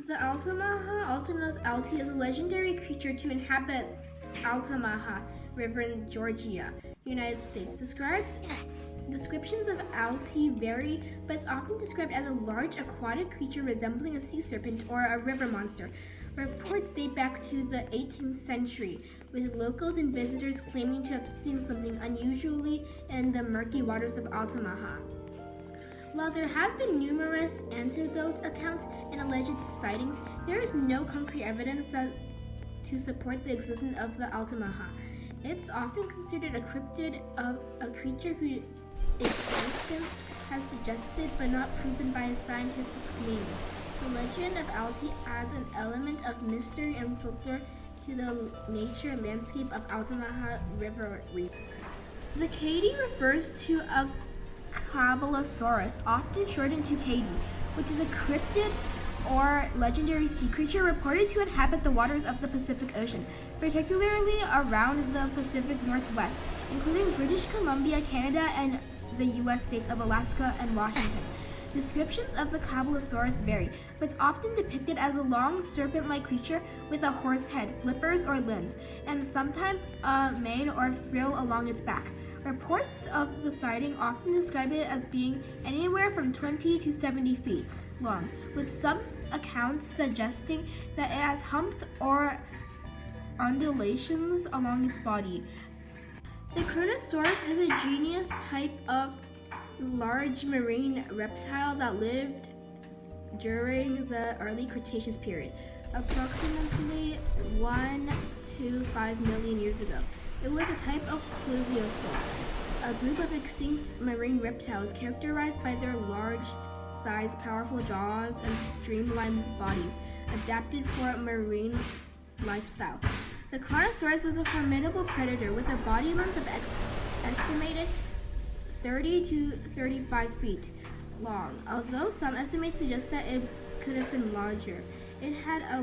The Altamaha, also known as Alti, is a legendary creature to inhabit Altamaha River in Georgia, United States. Descriptions of Alti vary, but it's often described as a large aquatic creature resembling a sea serpent or a river monster. Reports date back to the 18th century, with locals and visitors claiming to have seen something unusually in the murky waters of Altamaha. While there have been numerous anecdote accounts and alleged sightings, there is no concrete evidence to support the existence of the Altamaha. It's often considered a cryptid of a creature whose existence has suggested but not proven by scientific means. The legend of Alti adds an element of mystery and folklore to the nature landscape of Altamaha River region. The Katy refers to a Cabalosaurus, often shortened to Katy, which is a cryptid or legendary sea creature reported to inhabit the waters of the Pacific Ocean, particularly around the Pacific Northwest, including British Columbia, Canada, and the U.S. states of Alaska and Washington. Descriptions of the Cabalosaurus vary, but it's often depicted as a long serpent-like creature with a horse head, flippers, or limbs, and sometimes a mane or frill along its back. Reports of the sighting often describe it as being anywhere from 20 to 70 feet long, with some accounts suggesting that it has humps or undulations along its body. The Kronosaurus is a genus type of large marine reptile that lived during the early Cretaceous period, approximately 1 to 5 million years ago. It was a type of plesiosaur, a group of extinct marine reptiles characterized by their large size, powerful jaws, and streamlined bodies, adapted for a marine lifestyle. The Kronosaurus was a formidable predator with a body length of estimated 30 to 35 feet long, although some estimates suggest that it could have been larger. It had a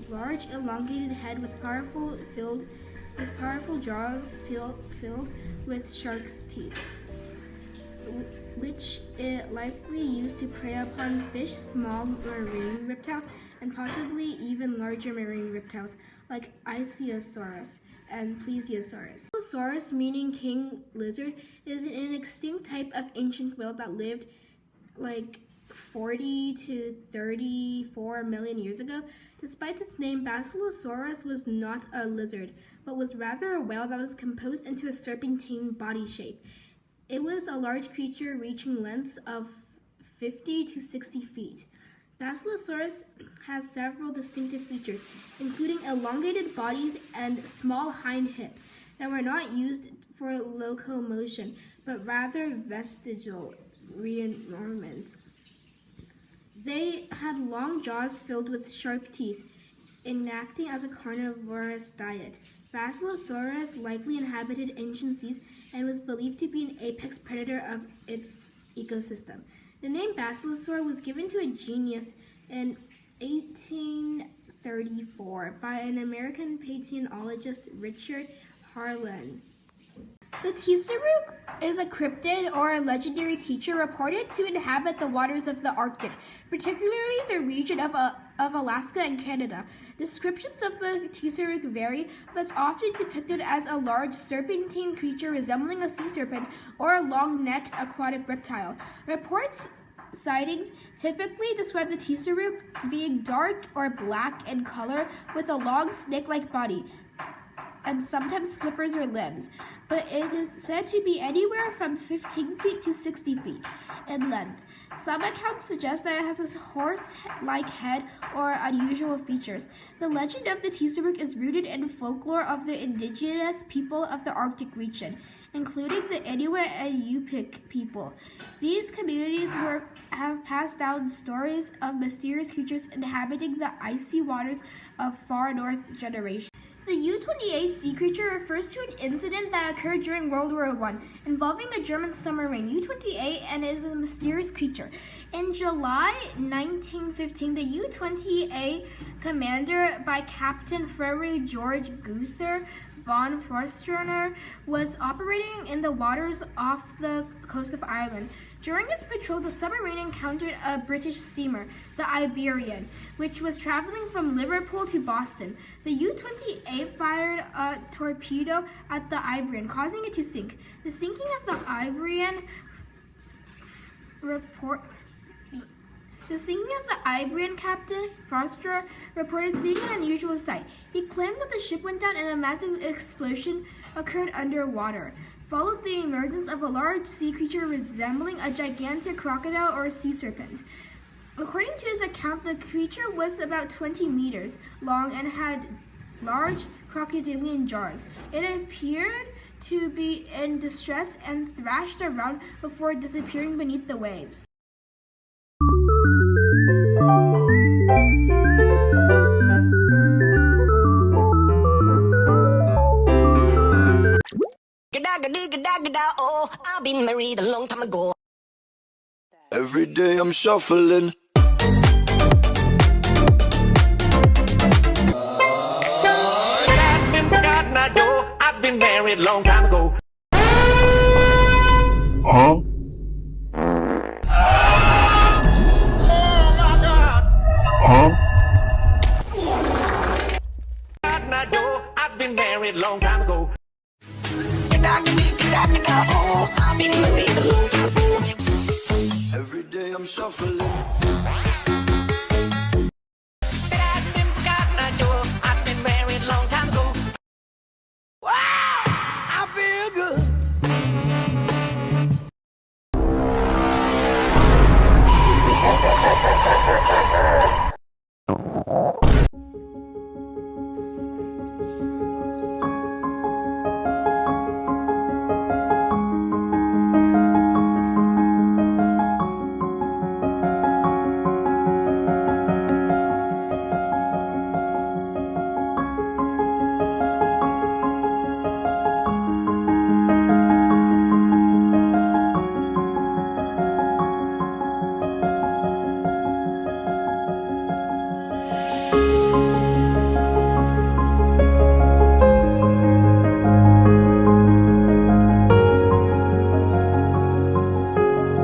large elongated head with powerful jaws filled with shark's teeth, which it likely used to prey upon fish, small marine reptiles, and possibly even larger marine reptiles like Ichthyosaurus and Plesiosaurus. Plesiosaurus, meaning king lizard, is an extinct type of ancient whale that lived like 40 to 34 million years ago. Despite its name, Basilosaurus was not a lizard, but was rather a whale that was composed into a serpentine body shape. It was a large creature reaching lengths of 50 to 60 feet. Basilosaurus has several distinctive features, including elongated bodies and small hind hips that were not used for locomotion, but rather vestigial reenactments. They had long jaws filled with sharp teeth, enacting as a carnivorous diet. Basilosaurus likely inhabited ancient seas and was believed to be an apex predator of its ecosystem. The name Basilosaur was given to a genus in 1834 by an American paleontologist, Richard Harlan. The Tsurugi is a cryptid or a legendary creature reported to inhabit the waters of the Arctic, particularly the region of Alaska and Canada. Descriptions of the Tsurugi vary, but it's often depicted as a large serpentine creature resembling a sea serpent or a long-necked aquatic reptile. Sightings typically describe the Tsurugi being dark or black in color with a long snake-like body and sometimes flippers or limbs, but it is said to be anywhere from 15 feet to 60 feet in length. Some accounts suggest that it has a horse-like head or unusual features. The legend of the Tsurugi is rooted in folklore of the indigenous people of the Arctic region, including the Inuit and Yupik people. These communities have passed down stories of mysterious creatures inhabiting the icy waters of far north generations. The U-28 sea creature refers to an incident that occurred during World War I involving a German submarine, U-28, and is a mysterious creature. In July 1915, the U-28 commander by Captain Frederick George Gunther von Forstner was operating in the waters off the coast of Ireland. During its patrol, the submarine encountered a British steamer, the Iberian, which was traveling from Liverpool to Boston. The U-28 fired a torpedo at the Iberian, causing it to sink. The sinking of the Iberian Captain Foster reported seeing an unusual sight. He claimed that the ship went down and a massive explosion occurred underwater, followed the emergence of a large sea creature resembling a gigantic crocodile or sea serpent. According to his account, the creature was about 20 meters long and had large crocodilian jaws. It appeared to be in distress and thrashed around before disappearing beneath the waves. Oh, I've been married a long time ago. Every day I'm shuffling. I've been married a long time ago. Huh?